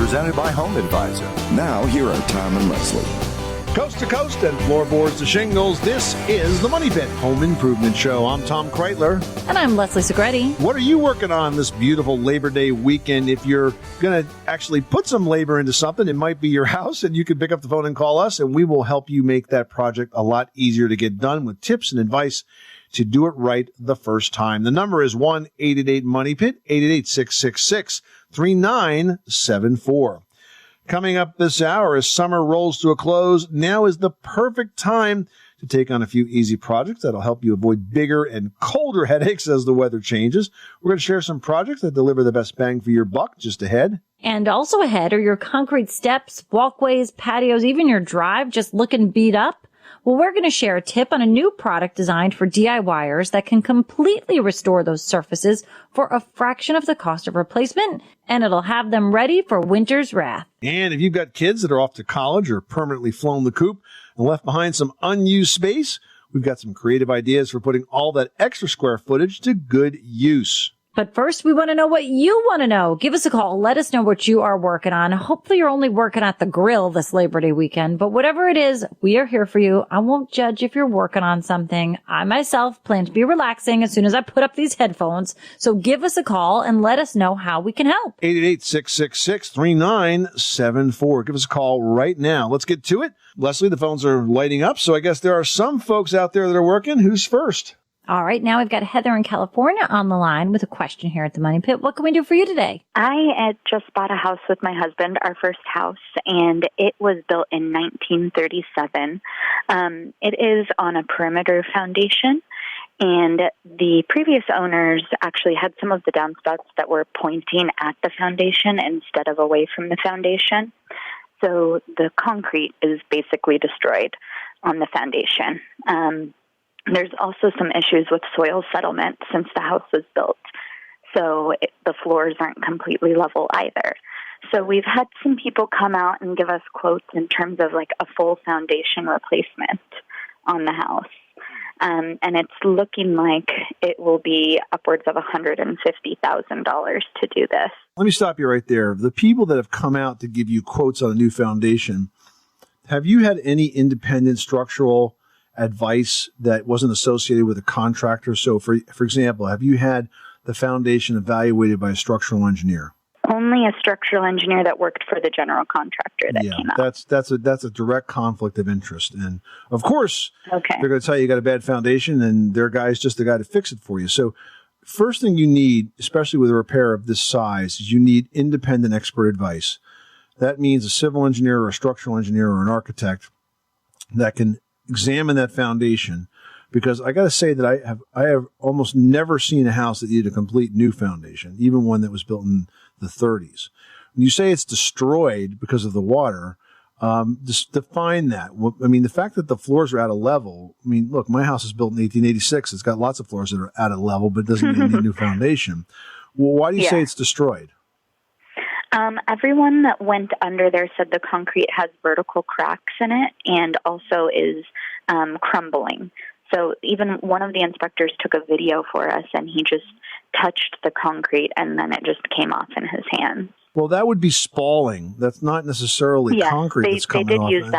presented by Home Advisor. Now, here are Tom and Leslie. Coast to coast and floorboards to shingles, this is the Money Pit Home Improvement Show. I'm Tom Kreitler. And I'm Leslie Segretti. What are you working on this beautiful Labor Day weekend? If you're going to actually put some labor into something, it might be your house, and you can pick up the phone and call us, and we will help you make that project a lot easier to get done with tips and advice to do it right the first time. The number is 1-888-MONEY-PIT, 888-666-3974. Coming up this hour, as summer rolls to a close, now is the perfect time to take on a few easy projects that'll help you avoid bigger and colder headaches as the weather changes. We're going to share some projects that deliver the best bang for your buck just ahead. And also ahead are your concrete steps, walkways, patios, even your drive just looking beat up. Well, we're going to share a tip on a new product designed for DIYers that can completely restore those surfaces for a fraction of the cost of replacement, and it'll have them ready for winter's wrath. And if you've got kids that are off to college or permanently flown the coop and left behind some unused space, we've got some creative ideas for putting all that extra square footage to good use. But first, we want to know what you want to know. Give us a call. Let us know what you are working on. Hopefully, you're only working at the grill this Labor Day weekend. But whatever it is, we are here for you. I won't judge if you're working on something. I myself plan to be relaxing as soon as I put up these headphones. So give us a call and let us know how we can help. 888-666-3974. Give us a call right now. Let's get to it. Leslie, the phones are lighting up. So I guess there are some folks out there that are working. Who's first? All right, now we've got Heather in California on the line with a question here at the Money Pit. What can we do for you today? I just bought a house with my husband, our first house, and it was built in 1937. It is on a perimeter foundation, and the previous owners actually had some of the downspouts that were pointing at the foundation instead of away from the foundation. So the concrete is basically destroyed on the foundation. There's also some issues with soil settlement since the house was built. So the floors aren't completely level either. So we've had some people come out and give us quotes in terms of like a full foundation replacement on the house. And it's looking like it will be upwards of $150,000 to do this. Let me stop you right there. The people that have come out to give you quotes on a new foundation, have you had any independent structural advice that wasn't associated with a contractor? So, for example, have you had the foundation evaluated by a structural engineer? Only a structural engineer that worked for the general contractor that came out. That's a direct conflict of interest. And, of course, okay, they're going to tell you got a bad foundation, and their guy's just the guy to fix it for you. So first thing you need, especially with a repair of this size, is you need independent expert advice. That means a civil engineer or a structural engineer or an architect that can examine that foundation, because I got to say that I have almost never seen a house that needed a complete new foundation, even one that was built in the 30s. When you say it's destroyed because of the water, just define that. I mean, the fact that the floors are out of level. I mean, look, my house is built in 1886. It's got lots of floors that are out of level, but it doesn't mean you need a new foundation. Well, why do you say it's destroyed? Everyone that went under there said the concrete has vertical cracks in it and also is crumbling. So even one of the inspectors took a video for us, and he just touched the concrete, and then it just came off in his hands. Well, that would be spalling. That's not necessarily concrete that's coming off. They did use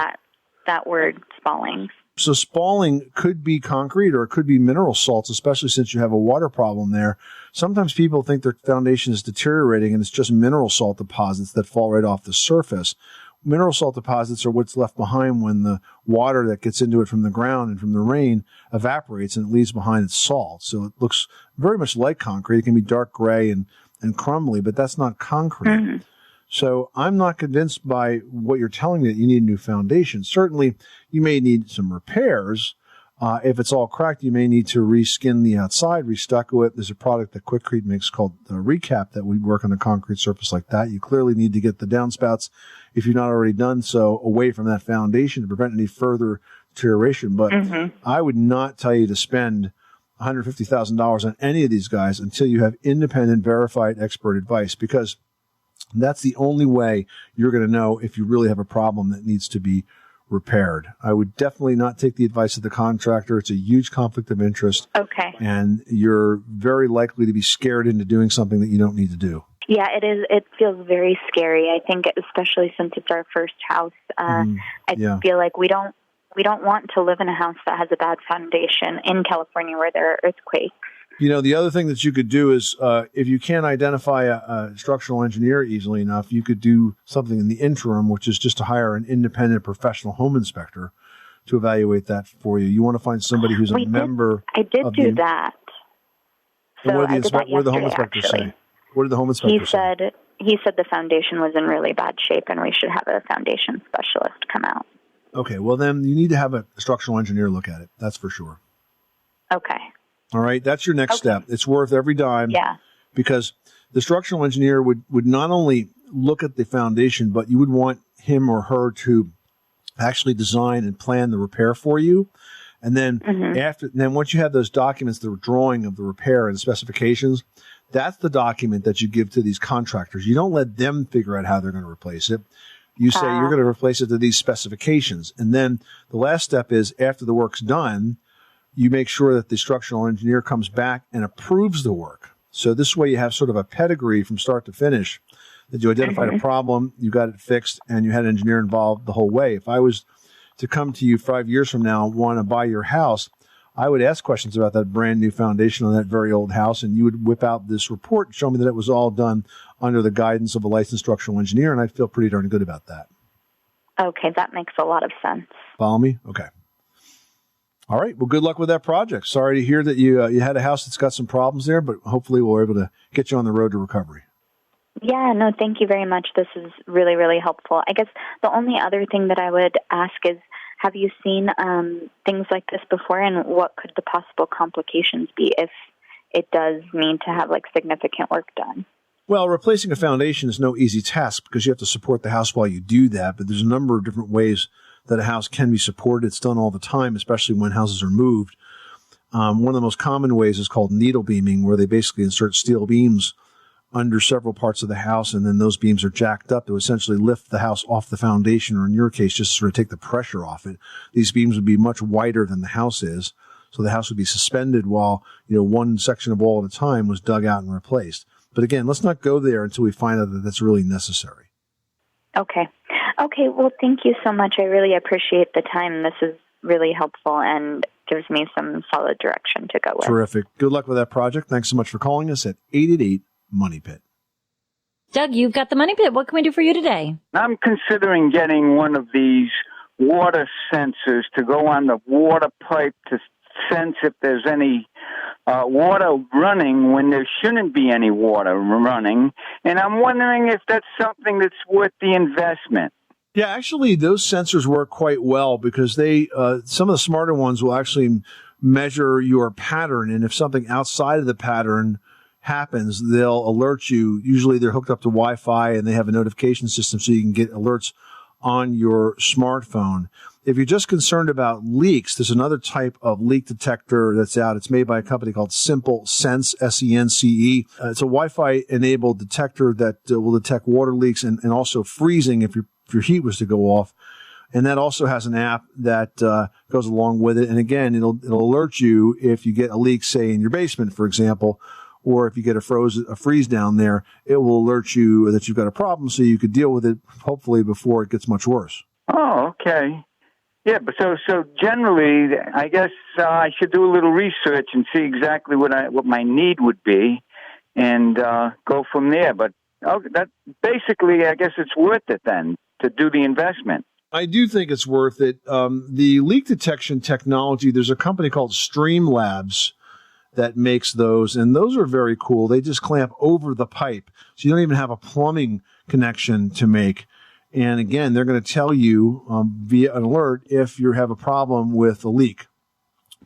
that word, spalling. So spalling could be concrete, or it could be mineral salts, especially since you have a water problem there. Sometimes people think their foundation is deteriorating and it's just mineral salt deposits that fall right off the surface. Mineral salt deposits are what's left behind when the water that gets into it from the ground and from the rain evaporates, and it leaves behind its salt. So it looks very much like concrete. It can be dark gray and crumbly, but that's not concrete. Mm-hmm. So I'm not convinced by what you're telling me that you need a new foundation. Certainly, you may need some repairs. If it's all cracked, you may need to reskin the outside, restucco it. There's a product that Quikrete makes called Recap that would work on a concrete surface like that. You clearly need to get the downspouts, if you've not already done so, away from that foundation to prevent any further deterioration. But I would not tell you to spend $150,000 on any of these guys until you have independent, verified expert advice, because that's the only way you're going to know if you really have a problem that needs to be repaired. I would definitely not take the advice of the contractor. It's a huge conflict of interest. Okay. And you're very likely to be scared into doing something that you don't need to do. Yeah, it is. It feels very scary. I think, especially since it's our first house, I feel like we don't want to live in a house that has a bad foundation in California where there are earthquakes. The other thing that you could do is, if you can't identify a structural engineer easily enough, you could do something in the interim, which is just to hire an independent professional home inspector to evaluate that for you. You want to find somebody who's a member. I did do that. So what did the home inspector say? What did the home inspector say? He said the foundation was in really bad shape and we should have a foundation specialist come out. Okay, well then you need to have a structural engineer look at it. That's for sure. Okay. All right, that's your next step. It's worth every dime. Yeah. Because the structural engineer would not only look at the foundation, but you would want him or her to actually design and plan the repair for you. And then once you have those documents, the drawing of the repair and specifications, that's the document that you give to these contractors. You don't let them figure out how they're going to replace it. You say you're going to replace it to these specifications. And then the last step is after the work's done, you make sure that the structural engineer comes back and approves the work. So this way you have sort of a pedigree from start to finish that you identified a problem, you got it fixed, and you had an engineer involved the whole way. If I was to come to you 5 years from now and want to buy your house, I would ask questions about that brand new foundation on that very old house, and you would whip out this report and show me that it was all done under the guidance of a licensed structural engineer, and I'd feel pretty darn good about that. Okay, that makes a lot of sense. Follow me? Okay. All right. Well, good luck with that project. Sorry to hear that you had a house that's got some problems there, but hopefully we're able to get you on the road to recovery. Yeah, no, thank you very much. This is really, really helpful. I guess the only other thing that I would ask is, have you seen things like this before, and what could the possible complications be if it does need to have significant work done? Well, replacing a foundation is no easy task because you have to support the house while you do that, but there's a number of different ways that a house can be supported. It's done all the time, especially when houses are moved. One of the most common ways is called needle beaming, where they basically insert steel beams under several parts of the house, and then those beams are jacked up to essentially lift the house off the foundation, or in your case, just sort of take the pressure off it. These beams would be much wider than the house is, so the house would be suspended while, one section of wall at a time was dug out and replaced. But again, let's not go there until we find out that that's really necessary. Okay. Okay, well, thank you so much. I really appreciate the time. This is really helpful and gives me some solid direction to go with. Terrific. Good luck with that project. Thanks so much for calling us at 888-MONEY-PIT. Doug, you've got the Money Pit. What can we do for you today? I'm considering getting one of these water sensors to go on the water pipe to sense if there's any water running when there shouldn't be any water running. And I'm wondering if that's something that's worth the investment. Yeah, actually, those sensors work quite well because they some of the smarter ones will actually measure your pattern. And if something outside of the pattern happens, they'll alert you. Usually they're hooked up to Wi-Fi and they have a notification system so you can get alerts on your smartphone. If you're just concerned about leaks, there's another type of leak detector that's out. It's made by a company called Simple Sense, S-E-N-C-E. It's a Wi-Fi enabled detector that will detect water leaks and also freezing if your heat was to go off. And that also has an app that goes along with it. And again, it'll alert you if you get a leak, say in your basement, for example, or if you get a freeze down there, it will alert you that you've got a problem so you could deal with it, hopefully, before it gets much worse. Oh, okay. Yeah, but so generally, I guess I should do a little research and see exactly what my need would be, and go from there. But that basically, I guess it's worth it then to do the investment. I do think it's worth it. The leak detection technology, there's a company called Streamlabs that makes those, and those are very cool. They just clamp over the pipe, so you don't even have a plumbing connection to make. And again, they're going to tell you via an alert if you have a problem with a leak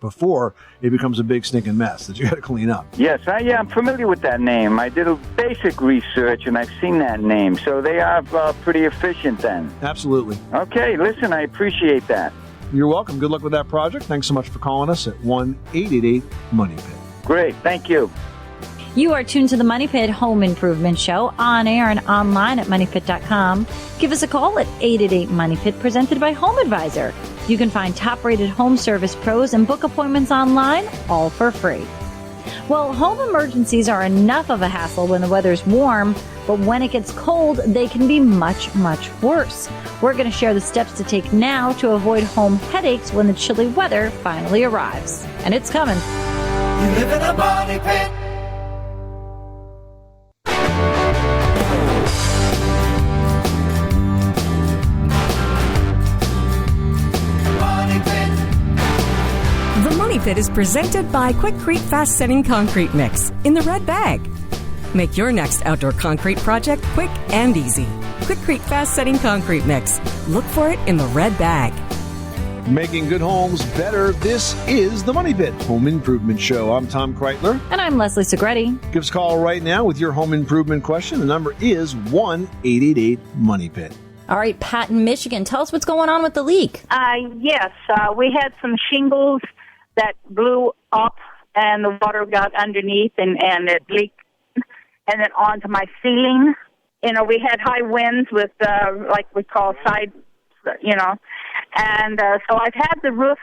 before it becomes a big stinking mess that you got to clean up. Yes, I'm familiar with that name. I did a basic research and I've seen that name. So they are pretty efficient then. Absolutely. Okay, listen, I appreciate that. You're welcome. Good luck with that project. Thanks so much for calling us at 1-888-MONEY-PIT. Great, thank you. You are tuned to the Money Pit Home Improvement Show on air and online at moneypit.com. Give us a call at 888-MONEY-PIT, presented by Home Advisor. You can find top-rated home service pros and book appointments online, all for free. Well, home emergencies are enough of a hassle when the weather's warm, but when it gets cold, they can be much, much worse. We're going to share the steps to take now to avoid home headaches when the chilly weather finally arrives. And it's coming. You live in a money pit. The Money Pit is presented by Quikrete Fast Setting Concrete Mix in the red bag. Make your next outdoor concrete project quick and easy. Quikrete Fast Setting Concrete Mix. Look for it in the red bag. Making good homes better. This is the Money Pit Home Improvement Show. I'm Tom Kreitler. And I'm Leslie Segretti. Give us a call right now with your home improvement question. The number is 1-888-MONEY-PIT. All right, Pat in Michigan, tell us what's going on with the leak. Yes, we had some shingles that blew up and the water got underneath and it leaked and then onto my ceiling. You know, we had high winds with, like we call side, and so I've had the roof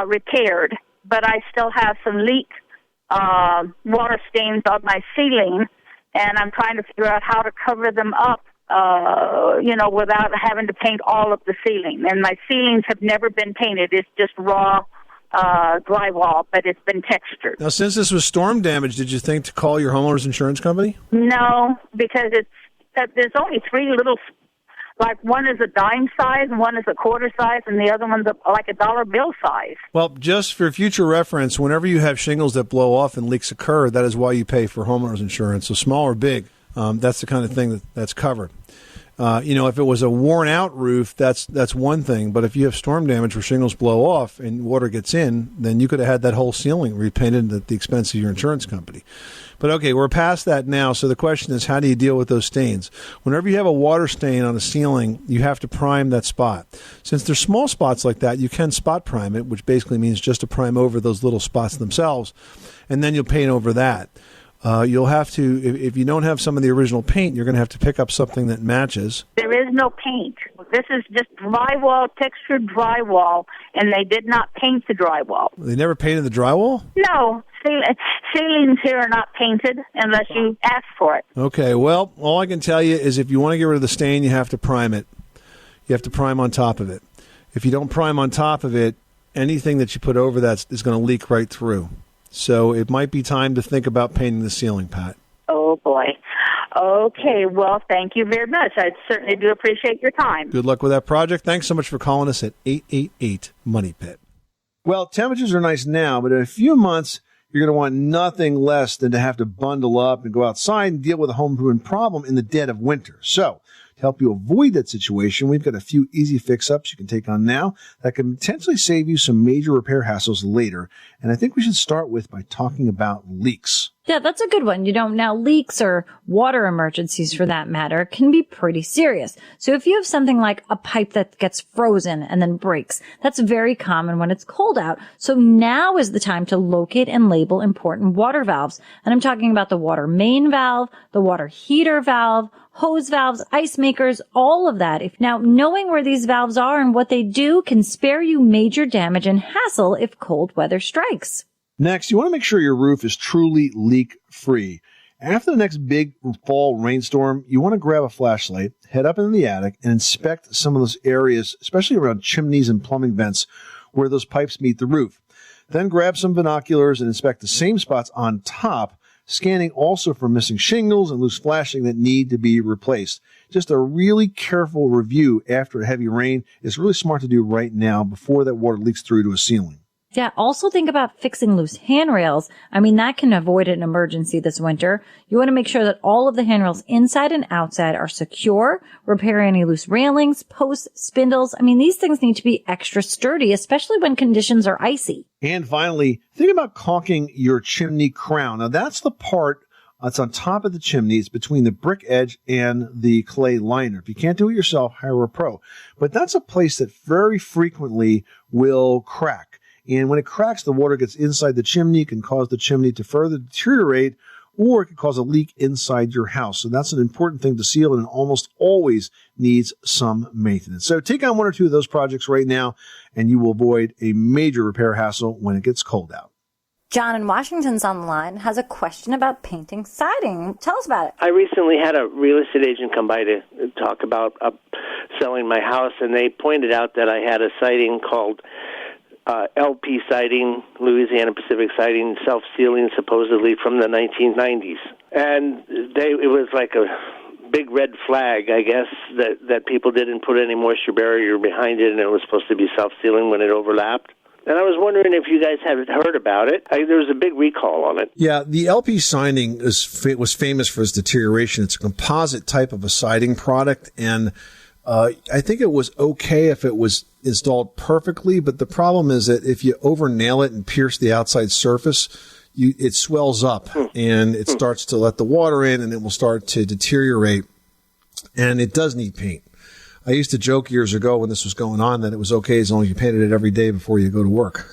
repaired, but I still have some leak water stains on my ceiling, and I'm trying to figure out how to cover them up, without having to paint all of the ceiling. And my ceilings have never been painted. It's just raw drywall, but it's been textured. Now, since this was storm damage, did you think to call your homeowner's insurance company? No, because there's only three little, like one is a dime size, one is a quarter size, and the other one's like a dollar bill size. Well, just for future reference, whenever you have shingles that blow off and leaks occur, that is why you pay for homeowner's insurance. So small or big, that's the kind of thing that's covered. If it was a worn out roof, that's one thing. But if you have storm damage where shingles blow off and water gets in, then you could have had that whole ceiling repainted at the expense of your insurance company. But okay, we're past that now. So the question is, how do you deal with those stains? Whenever you have a water stain on a ceiling, you have to prime that spot. Since there's small spots like that, you can spot prime it, which basically means just to prime over those little spots themselves, and then you'll paint over that. You'll have to, if you don't have some of the original paint, you're going to have to pick up something that matches. There is no paint. This is just drywall, textured drywall, and they did not paint the drywall. They never painted the drywall? No. Ceilings here are not painted unless you ask for it. Okay, well, all I can tell you is if you want to get rid of the stain, you have to prime it. You have to prime on top of it. If you don't prime on top of it, anything that you put over that is going to leak right through. So it might be time to think about painting the ceiling, Pat. Oh, boy. Okay, well, thank you very much. I certainly do appreciate your time. Good luck with that project. Thanks so much for calling us at 888-MONEY-PIT. Well, temperatures are nice now, but in a few months, you're going to want nothing less than to have to bundle up and go outside and deal with a home improvement problem in the dead of winter. So, to help you avoid that situation, we've got a few easy fix-ups you can take on now that can potentially save you some major repair hassles later. And I think we should start with by talking about leaks. Yeah, that's a good one. Now leaks or water emergencies for that matter can be pretty serious. So if you have something like a pipe that gets frozen and then breaks, that's very common when it's cold out. So now is the time to locate and label important water valves. And I'm talking about the water main valve, the water heater valve, hose valves, ice makers, all of that. Now, knowing where these valves are and what they do can spare you major damage and hassle if cold weather strikes. Next, you want to make sure your roof is truly leak-free. After the next big fall rainstorm, you want to grab a flashlight, head up into the attic, and inspect some of those areas, especially around chimneys and plumbing vents, where those pipes meet the roof. Then grab some binoculars and inspect the same spots on top, scanning also for missing shingles and loose flashing that need to be replaced. Just a really careful review after a heavy rain is really smart to do right now before that water leaks through to a ceiling. Yeah, also think about fixing loose handrails. I mean, that can avoid an emergency this winter. You want to make sure that all of the handrails inside and outside are secure, repair any loose railings, posts, spindles. I mean, these things need to be extra sturdy, especially when conditions are icy. And finally, think about caulking your chimney crown. Now, that's the part that's on top of the chimney. It's between the brick edge and the clay liner. If you can't do it yourself, hire a pro. But that's a place that very frequently will crack. And when it cracks, the water gets inside the chimney, can cause the chimney to further deteriorate, or it could cause a leak inside your house. So that's an important thing to seal, and it almost always needs some maintenance. So take on one or two of those projects right now, and you will avoid a major repair hassle when it gets cold out. John in Washington's on the line has a question about painting siding. Tell us about it. I recently had a real estate agent come by to talk about selling my house, and they pointed out that I had a siding called LP siding, Louisiana Pacific siding, self-sealing, supposedly from the 1990s. And it was like a big red flag, I guess, that people didn't put any moisture barrier behind it, and it was supposed to be self-sealing when it overlapped. And I was wondering if you guys had heard about it. There was a big recall on it. Yeah, the LP siding was famous for its deterioration. It's a composite type of a siding product, and I think it was okay if it was installed perfectly, but the problem is that if you over-nail it and pierce the outside surface, it swells up, and it starts to let the water in, and it will start to deteriorate, and it does need paint. I used to joke years ago when this was going on that it was okay as long as you painted it every day before you go to work.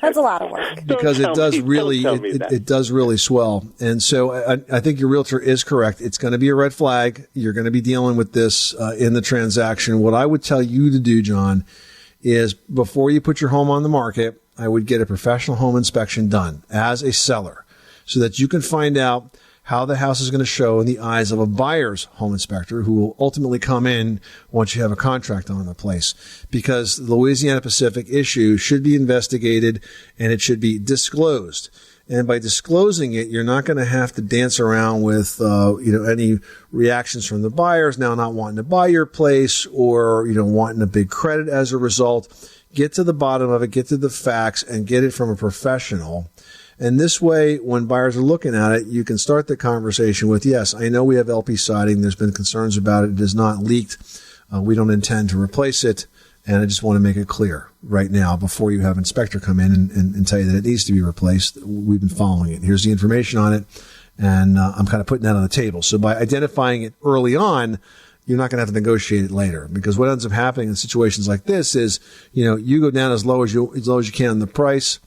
That's a lot of work. Because it does really swell. And so I think your realtor is correct. It's going to be a red flag. You're going to be dealing with this in the transaction. What I would tell you to do, John, is before you put your home on the market, I would get a professional home inspection done as a seller so that you can find out how the house is going to show in the eyes of a buyer's home inspector who will ultimately come in once you have a contract on the place. Because the Louisiana Pacific issue should be investigated and it should be disclosed. And by disclosing it, you're not going to have to dance around with, any reactions from the buyers now not wanting to buy your place or, wanting a big credit as a result. Get to the bottom of it, get to the facts, and get it from a professional. And this way, when buyers are looking at it, you can start the conversation with, yes, I know we have LP siding. There's been concerns about it. It is not leaked. We don't intend to replace it. And I just want to make it clear right now before you have an inspector come in and tell you that it needs to be replaced. We've been following it. Here's the information on it. And I'm kind of putting that on the table. So by identifying it early on, you're not going to have to negotiate it later, because what ends up happening in situations like this is, you go down as low as you can on the price.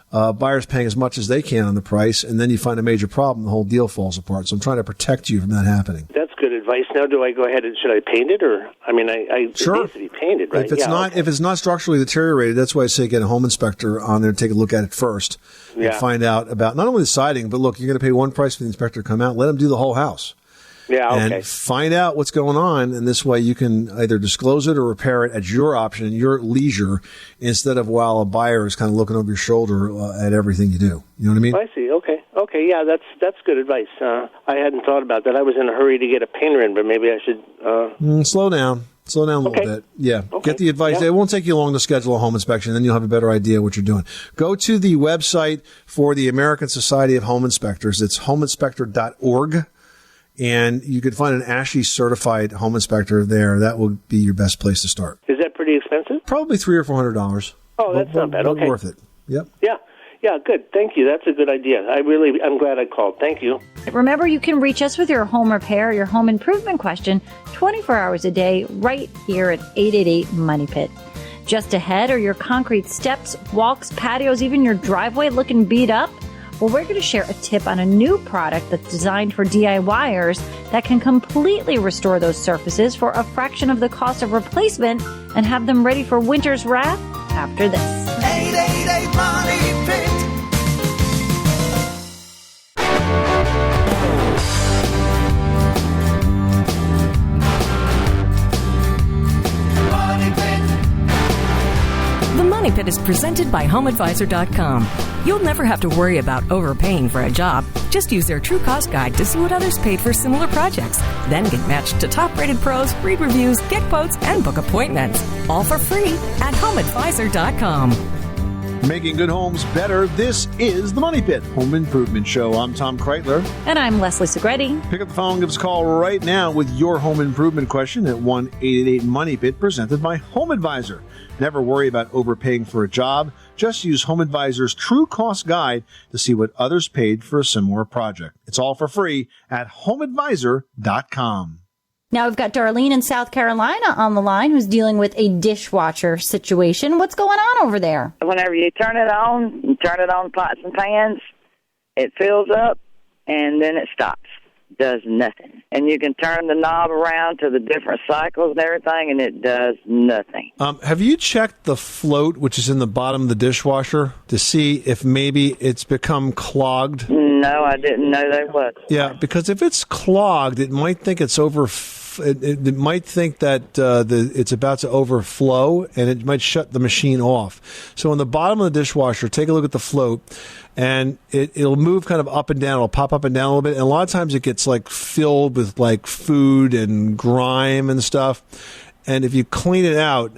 Buyers paying as much as they can on the price, and then you find a major problem. The whole deal falls apart. So I'm trying to protect you from that happening. That's good advice. Now, do I go ahead and should I paint it, or sure. It needs to be painted, right? If it's not structurally deteriorated, that's why I say get a home inspector on there to take a look at it first and find out about not only the siding, but look, you're going to pay one price for the inspector to come out. Let him do the whole house. Yeah, okay. And find out what's going on, and this way you can either disclose it or repair it at your option, your leisure, instead of while a buyer is kind of looking over your shoulder at everything you do. You know what I mean? I see. Okay. Yeah, that's good advice. I hadn't thought about that. I was in a hurry to get a painter in, but maybe I should slow down. Slow down a little bit. Yeah. Okay. Get the advice. Yeah. It won't take you long to schedule a home inspection. Then you'll have a better idea what you're doing. Go to the website for the American Society of Home Inspectors. It's homeinspector.org. And you could find an ASHI certified home inspector there. That would be your best place to start. Is that pretty expensive? Probably $300 or $400. Oh, that's not bad. Okay. Worth it. Yep. Yeah, good. Thank you. That's a good idea. I'm glad I called. Thank you. Remember, you can reach us with your home repair, your home improvement question 24 hours a day right here at 888 Money Pit. Just ahead are your concrete steps, walks, patios, even your driveway looking beat up? Well, we're going to share a tip on a new product that's designed for DIYers that can completely restore those surfaces for a fraction of the cost of replacement and have them ready for winter's wrath after this. 888 Money Pit. The Money Pit is presented by HomeAdvisor.com. You'll never have to worry about overpaying for a job. Just use their True Cost Guide to see what others paid for similar projects. Then get matched to top-rated pros, read reviews, get quotes, and book appointments. All for free at HomeAdvisor.com. Making good homes better. This is the Money Pit Home Improvement Show. I'm Tom Kreitler. And I'm Leslie Segretti. Pick up the phone, give us a call right now with your home improvement question at 1-888-MONEY-PIT, presented by Home Advisor. Never worry about overpaying for a job. Just use Home Advisor's True Cost Guide to see what others paid for a similar project. It's all for free at HomeAdvisor.com. Now we've got Darlene in South Carolina on the line who's dealing with a dishwasher situation. What's going on over there? Whenever you turn it on pots and pans, it fills up and then it stops. does nothing. And you can turn the knob around to the different cycles and everything, and it does nothing. Have you checked the float, which is in the bottom of the dishwasher, to see if maybe it's become clogged? No, I didn't know that was. Yeah, because if it's clogged, it might think it's it might think that it's about to overflow, and it might shut the machine off. So on the bottom of the dishwasher, take a look at the float, and it'll move kind of up and down. It'll pop up and down a little bit, and a lot of times it gets like filled with like food and grime and stuff. And if you clean it out,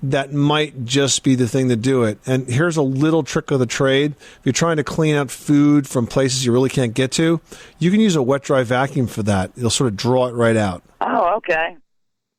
that might just be the thing to do it. And here's a little trick of the trade. If you're trying to clean out food from places you really can't get to, you can use a wet-dry vacuum for that. It'll sort of draw it right out. Oh, okay.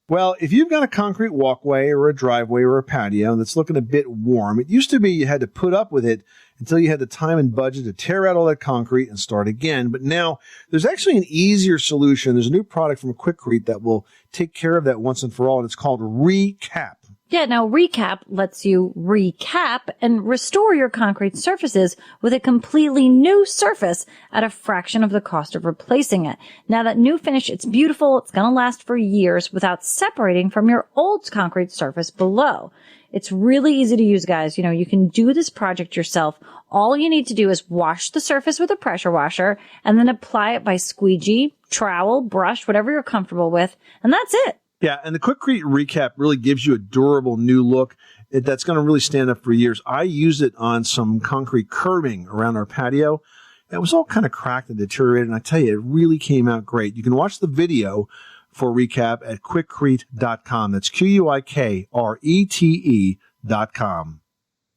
Well, if you've got a concrete walkway or a driveway or a patio that's looking a bit warm, it used to be you had to put up with it until you had the time and budget to tear out all that concrete and start again. But now there's actually an easier solution. There's a new product from Quikrete that will take care of that once and for all, and it's called Recap. Yeah, now Recap lets you recap and restore your concrete surfaces with a completely new surface at a fraction of the cost of replacing it. Now that new finish, it's beautiful. It's going to last for years without separating from your old concrete surface below. It's really easy to use, guys. You know, you can do this project yourself. All you need to do is wash the surface with a pressure washer and then apply it by squeegee, trowel, brush, whatever you're comfortable with. And that's it. Yeah, and the Quikrete Recap really gives you a durable new look that's going to really stand up for years. I used it on some concrete curbing around our patio. It was all kind of cracked and deteriorated, and I tell you, it really came out great. You can watch the video for Recap at Quikrete.com. That's QUIKRETE.com.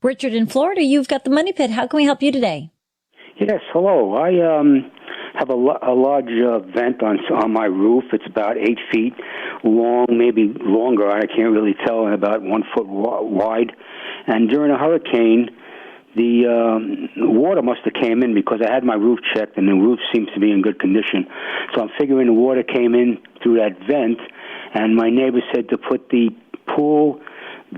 Richard in Florida, you've got the Money Pit. How can we help you today? Yes, hello. I have a large vent on my roof. It's about 8 feet long, maybe longer. I can't really tell, and about 1 foot wide. And during a hurricane, the water must have came in because I had my roof checked, and the roof seems to be in good condition. So I'm figuring the water came in through that vent, and my neighbor said to put the pool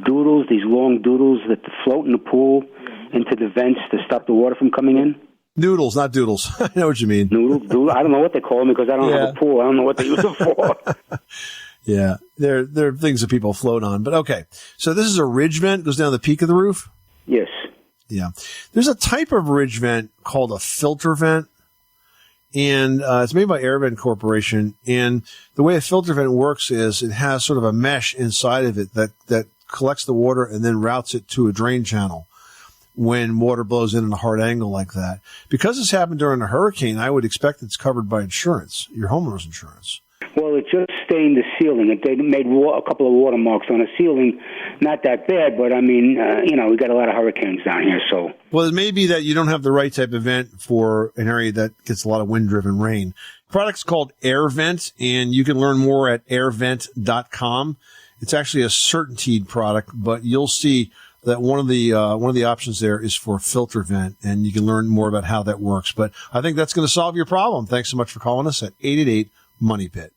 doodles, these long doodles that float in the pool, into the vents to stop the water from coming in. Noodles, not doodles. I know what you mean. Noodles. I don't know what they call them because I don't have a pool. I don't know what they use them for. Yeah, they're things that people float on. But okay, so this is a ridge vent, goes down the peak of the roof? Yes. Yeah. There's a type of ridge vent called a filter vent, and it's made by AirVent Corporation. And the way a filter vent works is it has sort of a mesh inside of it that collects the water and then routes it to a drain channel when water blows in a hard angle like that. Because this happened during a hurricane, I would expect it's covered by insurance, your homeowner's insurance. Well, it just stained the ceiling. They made a couple of watermarks on the ceiling. Not that bad, but I mean, we got a lot of hurricanes down here, so. Well, it may be that you don't have the right type of vent for an area that gets a lot of wind-driven rain. The product's called AirVent, and you can learn more at airvent.com. It's actually a CertainTeed product, but you'll see that one of the options there is for filter vent, and you can learn more about how that works. But I think that's going to solve your problem. Thanks so much for calling us at 888-MONEY-PIT.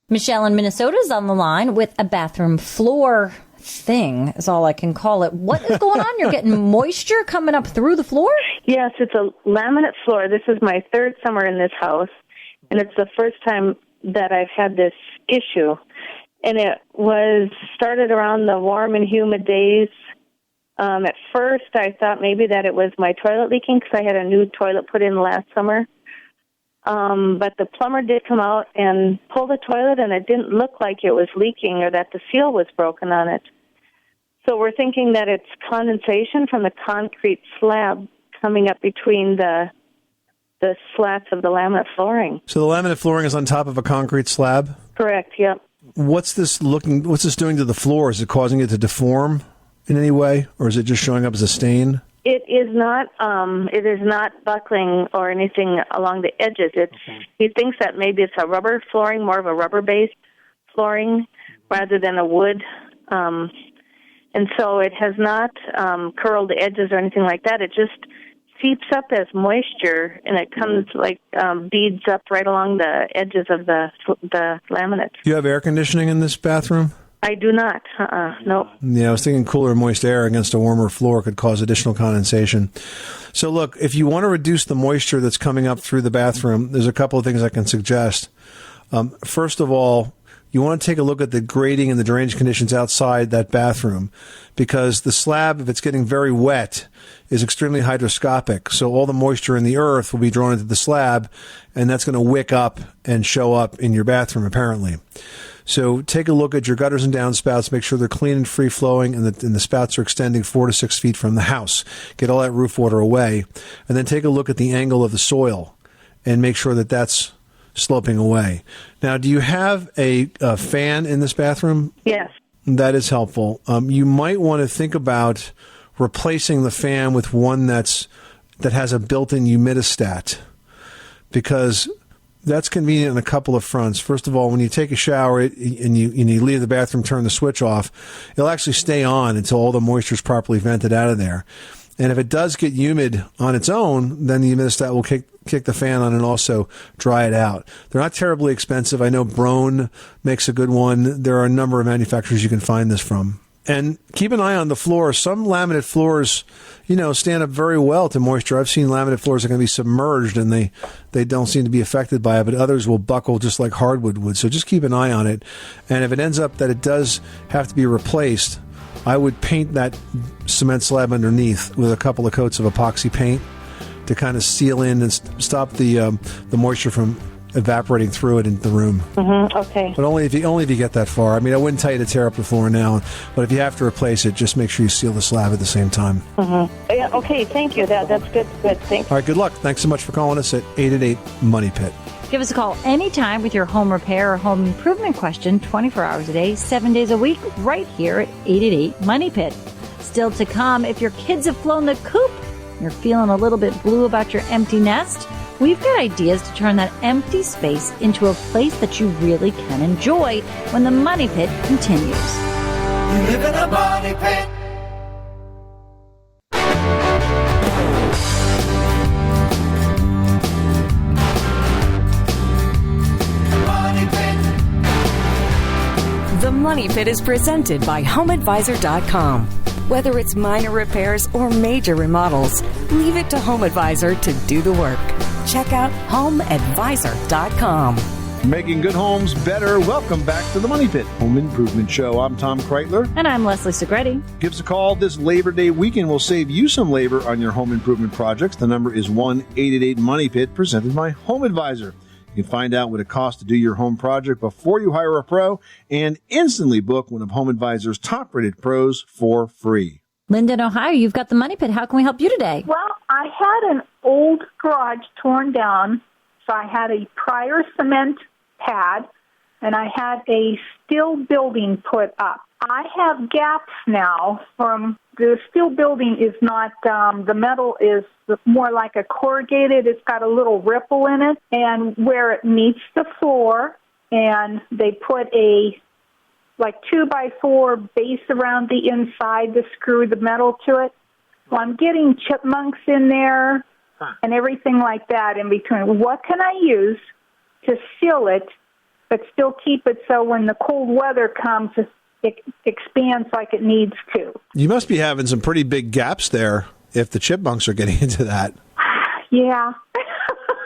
Michelle in Minnesota is on the line with a bathroom floor thing, is all I can call it. What is going on? You're getting moisture coming up through the floor? Yes, it's a laminate floor. This is my third summer in this house, and it's the first time that I've had this issue. And it was started around the warm and humid days. At first, I thought maybe that it was my toilet leaking because I had a new toilet put in last summer. But the plumber did come out and pull the toilet, and it didn't look like it was leaking or that the seal was broken on it. So we're thinking that it's condensation from the concrete slab coming up between the slats of the laminate flooring. So the laminate flooring is on top of a concrete slab? Correct, yep. What's this doing to the floor? Is it causing it to deform in any way, or is it just showing up as a stain? It is not buckling or anything along the edges. He thinks that maybe it's a rubber flooring, more of a rubber-based flooring rather than a wood. And so it has not curled the edges or anything like that. It just seeps up as moisture, and it comes like beads up right along the edges of the laminate. Do you have air conditioning in this bathroom? I do not. Nope. Yeah, I was thinking cooler, moist air against a warmer floor could cause additional condensation. So look, if you want to reduce the moisture that's coming up through the bathroom, there's a couple of things I can suggest. First of all, you want to take a look at the grading and the drainage conditions outside that bathroom, because the slab, if it's getting very wet, is extremely hydroscopic. So all the moisture in the earth will be drawn into the slab, and that's going to wick up and show up in your bathroom, apparently. So take a look at your gutters and downspouts, make sure they're clean and free-flowing, and the spouts are extending 4 to 6 feet from the house. Get all that roof water away. And then take a look at the angle of the soil and make sure that that's sloping away. Now, do you have a fan in this bathroom? Yes. That is helpful. You might want to think about replacing the fan with one that has a built-in humidistat, because that's convenient on a couple of fronts. First of all, when you take a shower and you leave the bathroom, turn the switch off, it'll actually stay on until all the moisture is properly vented out of there. And if it does get humid on its own, then the humidistat will kick the fan on and also dry it out. They're not terribly expensive. I know Broan makes a good one. There are a number of manufacturers you can find this from. And keep an eye on the floor. Some laminate floors, stand up very well to moisture. I've seen laminate floors that can be submerged and they don't seem to be affected by it, but others will buckle just like hardwood would. So just keep an eye on it. And if it ends up that it does have to be replaced, I would paint that cement slab underneath with a couple of coats of epoxy paint to kind of seal in and stop the moisture from evaporating through it into the room. Mm-hmm. Okay. But only if you get that far. I mean, I wouldn't tell you to tear up the floor now, but if you have to replace it, just make sure you seal the slab at the same time. Mm-hmm. Yeah. Okay. Thank you. That's good. Good. Thanks. All right. Good luck. Thanks so much for calling us at 888-MONEY-PIT. Give us a call anytime with your home repair or home improvement question, 24 hours a day, 7 days a week, right here at 888-MONEY-PIT. Still to come, if your kids have flown the coop, you're feeling a little bit blue about your empty nest, we've got ideas to turn that empty space into a place that you really can enjoy when the Money Pit continues. You live in a money pit. The Money Pit is presented by HomeAdvisor.com. Whether it's minor repairs or major remodels, leave it to HomeAdvisor to do the work. Check out HomeAdvisor.com. Making good homes better. Welcome back to the Money Pit Home Improvement Show. I'm Tom Kreitler. And I'm Leslie Segretti. Give us a call this Labor Day weekend. We'll save you some labor on your home improvement projects. The number is 1-888-MONEY-PIT, presented by Home Advisor. You can find out what it costs to do your home project before you hire a pro and instantly book one of Home Advisor's top-rated pros for free. Linda in Ohio, you've got the Money Pit. How can we help you today? Well, I had an old garage torn down, so I had a prior cement pad, and I had a steel building put up. I have gaps now from the steel building is not, the metal is more like a corrugated. It's got a little ripple in it, and where it meets the floor, and they put a 2x4 base around the inside to screw the metal to it. So I'm getting chipmunks in there and everything like that in between. What can I use to seal it, but still keep it so when the cold weather comes, it expands like it needs to? You must be having some pretty big gaps there if the chipmunks are getting into that. Yeah.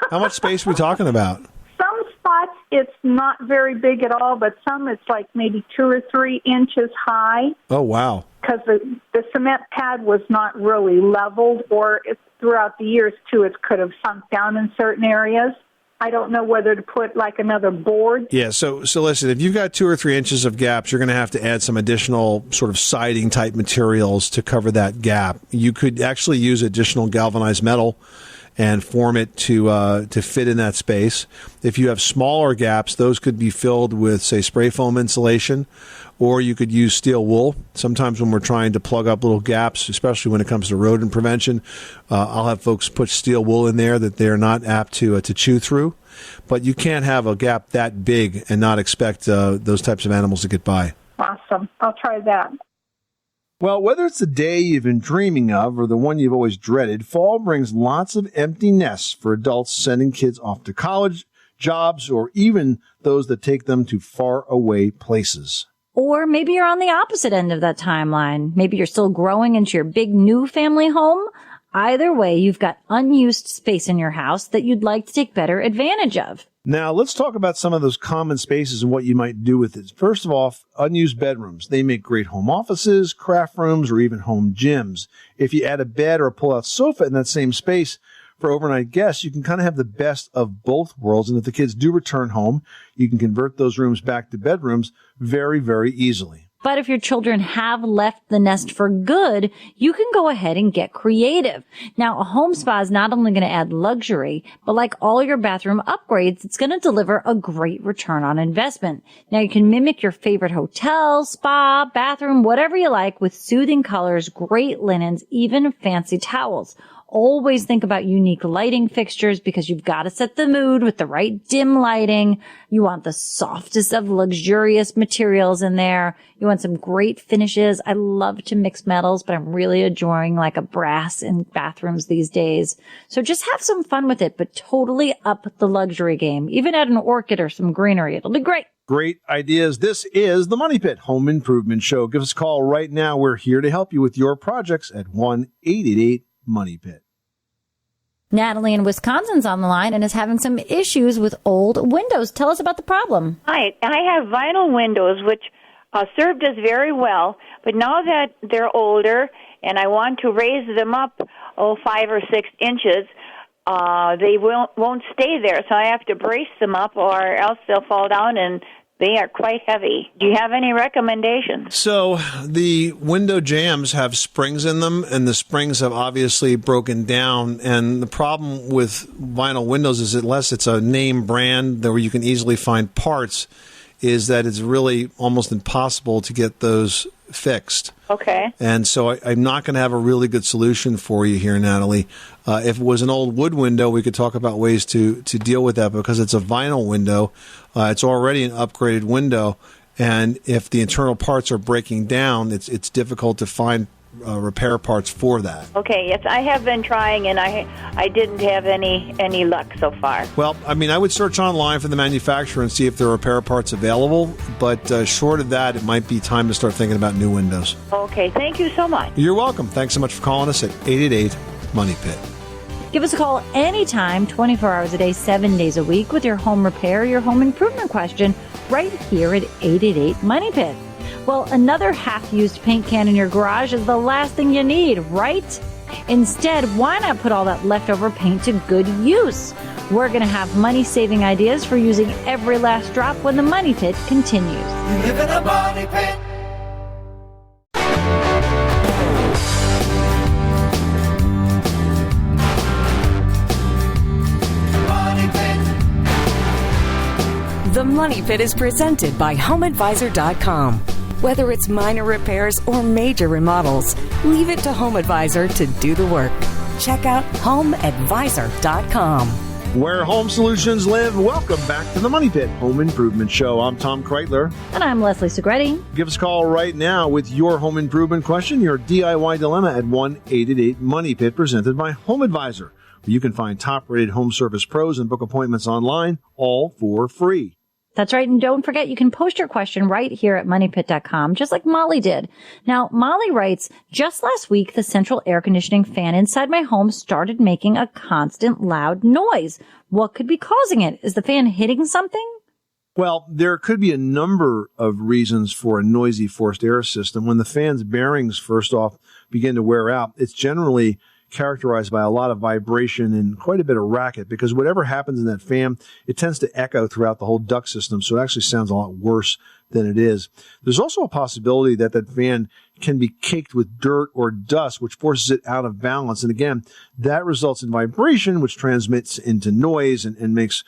How much space are we talking about? Some spots it's not very big at all, but some it's like maybe 2 or 3 inches high. Oh, wow. Because the cement pad was not really leveled, or throughout the years, too, it could have sunk down in certain areas. I don't know whether to put like another board. Yeah, so listen, if you've got 2 or 3 inches of gaps, you're going to have to add some additional sort of siding type materials to cover that gap. You could actually use additional galvanized metal and form it to fit in that space. If you have smaller gaps, those could be filled with, say, spray foam insulation, or you could use steel wool. Sometimes when we're trying to plug up little gaps, especially when it comes to rodent prevention, I'll have folks put steel wool in there that they're not apt to chew through. But you can't have a gap that big and not expect those types of animals to get by. Awesome. I'll try that. Well, whether it's the day you've been dreaming of or the one you've always dreaded, fall brings lots of empty nests for adults sending kids off to college, jobs, or even those that take them to far away places. Or maybe you're on the opposite end of that timeline. Maybe you're still growing into your big new family home. Either way, you've got unused space in your house that you'd like to take better advantage of. Now, let's talk about some of those common spaces and what you might do with it. First of all, unused bedrooms. They make great home offices, craft rooms, or even home gyms. If you add a bed or a pull-out sofa in that same space for overnight guests, you can kind of have the best of both worlds. And if the kids do return home, you can convert those rooms back to bedrooms very, very easily. But if your children have left the nest for good, you can go ahead and get creative. Now, a home spa is not only going to add luxury, but like all your bathroom upgrades, it's going to deliver a great return on investment. Now, you can mimic your favorite hotel, spa, bathroom, whatever you like, with soothing colors, great linens, even fancy towels. Always think about unique lighting fixtures because you've got to set the mood with the right dim lighting. You want the softest of luxurious materials in there. You want some great finishes. I love to mix metals, but I'm really adoring like a brass in bathrooms these days. So just have some fun with it, but totally up the luxury game. Even add an orchid or some greenery. It'll be great. Great ideas. This is the Money Pit Home Improvement Show. Give us a call right now. We're here to help you with your projects at 1-888-MONEY PIT. Natalie in Wisconsin's on the line and is having some issues with old windows. Tell us about the problem. Hi, I have vinyl windows, which served us very well, but now that they're older and I want to raise them up 5 or 6 inches, they won't stay there, so I have to brace them up or else they'll fall down, and they are quite heavy. Do you have any recommendations? So the window jambs have springs in them, and the springs have obviously broken down. And the problem with vinyl windows is, unless it's a name brand where you can easily find parts, is that it's really almost impossible to get those fixed. Okay. And so I'm not going to have a really good solution for you here, Natalie. If it was an old wood window, we could talk about ways to deal with that. Because it's a vinyl window, it's already an upgraded window, and if the internal parts are breaking down, it's difficult to find repair parts for that. Okay, yes, I have been trying, and I didn't have any luck so far. Well, I mean, I would search online for the manufacturer and see if there are repair parts available, but short of that, it might be time to start thinking about new windows. Okay, thank you so much. You're welcome. Thanks so much for calling us at 888-MONEY-PIT. Give us a call anytime, 24 hours a day, 7 days a week with your home repair, your home improvement question right here at 888-MONEY-PIT. Well, another half-used paint can in your garage is the last thing you need, right? Instead, why not put all that leftover paint to good use? We're going to have money-saving ideas for using every last drop when the Money Pit continues. You live in a money pit. The Money Pit is presented by HomeAdvisor.com. Whether it's minor repairs or major remodels, leave it to HomeAdvisor to do the work. Check out HomeAdvisor.com. Where home solutions live. Welcome back to the Money Pit Home Improvement Show. I'm Tom Kreitler. And I'm Leslie Segretti. Give us a call right now with your home improvement question, your DIY dilemma at 1-888-MONEY-PIT, presented by HomeAdvisor, where you can find top-rated home service pros and book appointments online, all for free. That's right. And don't forget, you can post your question right here at moneypit.com, just like Molly did. Now, Molly writes, just last week, the central air conditioning fan inside my home started making a constant loud noise. What could be causing it? Is the fan hitting something? Well, there could be a number of reasons for a noisy forced air system. When the fan's bearings, first off, begin to wear out, it's generally characterized by a lot of vibration and quite a bit of racket, because whatever happens in that fan, it tends to echo throughout the whole duct system, so it actually sounds a lot worse than it is. There's also a possibility that that fan can be caked with dirt or dust, which forces it out of balance. And again, that results in vibration, which transmits into noise and makes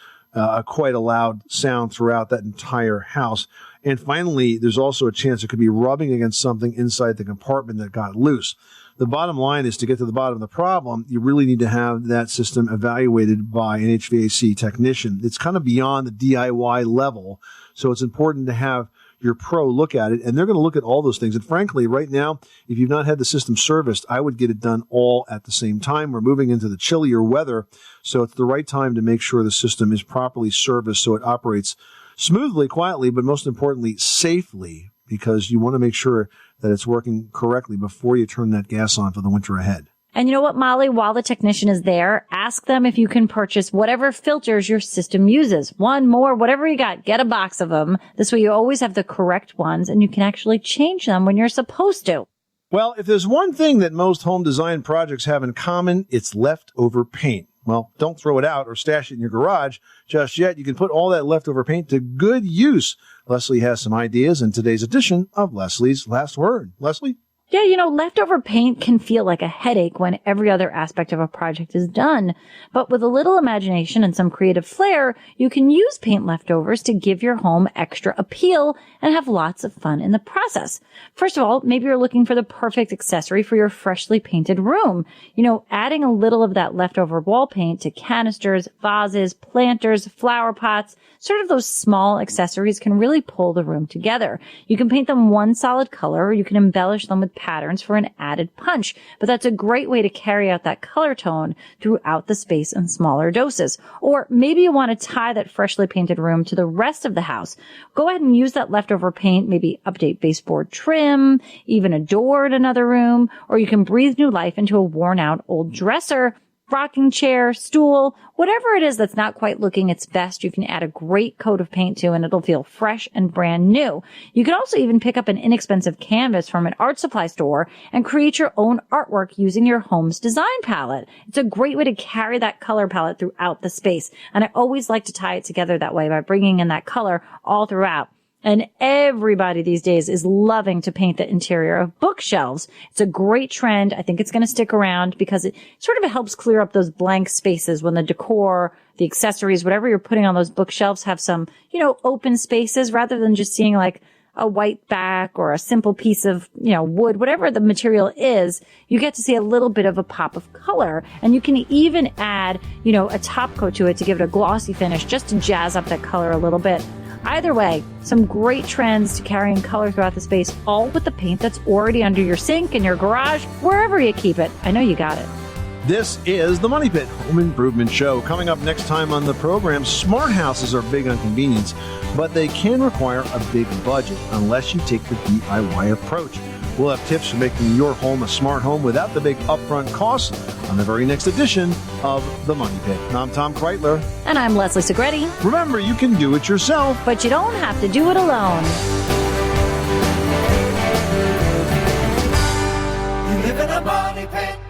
quite a loud sound throughout that entire house. And finally, there's also a chance it could be rubbing against something inside the compartment that got loose. The bottom line is, to get to the bottom of the problem, you really need to have that system evaluated by an HVAC technician. It's kind of beyond the DIY level, so it's important to have your pro look at it, and they're going to look at all those things. And frankly, right now, if you've not had the system serviced, I would get it done all at the same time. We're moving into the chillier weather, so it's the right time to make sure the system is properly serviced so it operates smoothly, quietly, but most importantly, safely. because you want to make sure that it's working correctly before you turn that gas on for the winter ahead. And you know what, Molly? While the technician is there, ask them if you can purchase whatever filters your system uses. One, more, whatever you got, get a box of them. This way you always have the correct ones and you can actually change them when you're supposed to. Well, if there's one thing that most home design projects have in common, it's leftover paint. Well, don't throw it out or stash it in your garage just yet. You can put all that leftover paint to good use. Leslie has some ideas in today's edition of Leslie's Last Word. Leslie? Yeah, you know, leftover paint can feel like a headache when every other aspect of a project is done. But with a little imagination and some creative flair, you can use paint leftovers to give your home extra appeal and have lots of fun in the process. First of all, maybe you're looking for the perfect accessory for your freshly painted room. You know, adding a little of that leftover wall paint to canisters, vases, planters, flower pots, sort of those small accessories can really pull the room together. You can paint them one solid color, or you can embellish them with patterns for an added punch. But that's a great way to carry out that color tone throughout the space in smaller doses. Or maybe you want to tie that freshly painted room to the rest of the house. Go ahead and use that leftover paint, maybe update baseboard trim, even a door in another room, or you can breathe new life into a worn out old dresser, rocking chair, stool, whatever it is that's not quite looking its best, you can add a great coat of paint to and it'll feel fresh and brand new. You can also even pick up an inexpensive canvas from an art supply store and create your own artwork using your home's design palette. It's a great way to carry that color palette throughout the space. And I always like to tie it together that way by bringing in that color all throughout. And everybody these days is loving to paint the interior of bookshelves. It's a great trend. I think it's going to stick around because it sort of helps clear up those blank spaces when the decor, the accessories, whatever you're putting on those bookshelves have some, you know, open spaces rather than just seeing like a white back or a simple piece of, you know, wood, whatever the material is. You get to see a little bit of a pop of color, and you can even add, you know, a top coat to it to give it a glossy finish just to jazz up that color a little bit. Either way, some great trends to carrying color throughout the space, all with the paint that's already under your sink, in your garage, wherever you keep it. I know you got it. This is the Money Pit Home Improvement Show. Coming up next time on the program, smart houses are big on convenience, but they can require a big budget unless you take the DIY approach. We'll have tips for making your home a smart home without the big upfront costs on the very next edition of The Money Pit. I'm Tom Kreitler. And I'm Leslie Segretti. Remember, you can do it yourself, but you don't have to do it alone. You live in a money pit.